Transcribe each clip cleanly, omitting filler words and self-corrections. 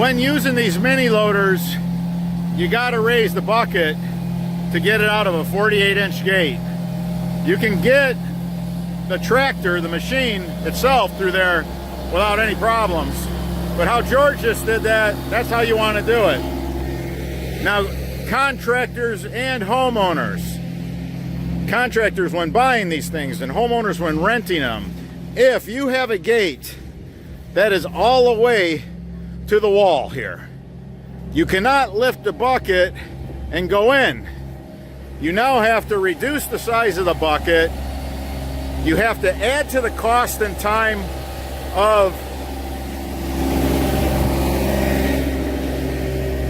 When using these mini loaders, you got to raise the bucket to get it out of a 48-inch gate. You can get the tractor, the machine itself, through there without any problems. But how George just did that, that's how you want to do it. Now, contractors and homeowners. Contractors when buying these things and homeowners when renting them. If you have a gate that is all the way to the wall here, you cannot lift the bucket and go in. You now have to reduce the size of the bucket. You have to add to the cost and time of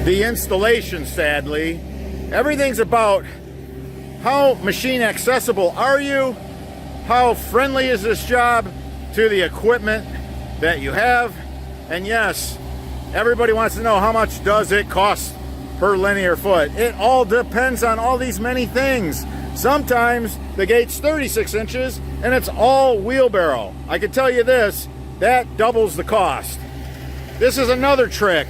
the installation, sadly. Everything's about how machine accessible are you? How friendly is this job to the equipment that you have? And yes, everybody wants to know, how much does it cost per linear foot? It all depends on all these many things. Sometimes the gate's 36 inches and it's all wheelbarrow. I can tell you this, that doubles the cost. This is another trick.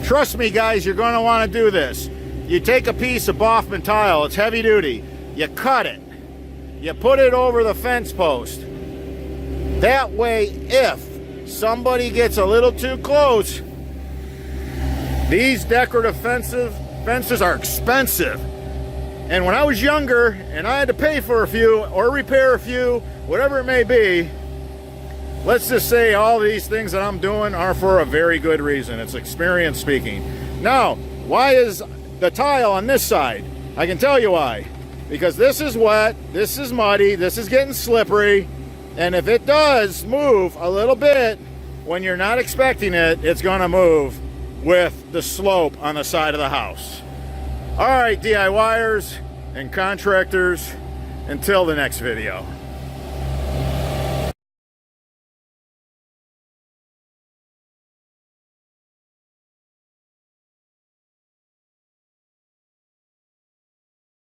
Trust me guys, you're going to want to do this. You take a piece of Boffman tile, it's heavy duty, you cut it, you put it over the fence post. That way, if somebody gets a little too close, these decorative fences are expensive. And when I was younger and I had to pay for a few or repair a few, whatever it may be, let's just say all these things that I'm doing are for a very good reason. It's experience speaking. Now, why is the tile on this side? I can tell you why. Because this is wet, this is muddy, this is getting slippery, and if it does move a little bit when you're not expecting it, it's gonna move with the slope on the side of the house. All right, DIYers and contractors, until the next video.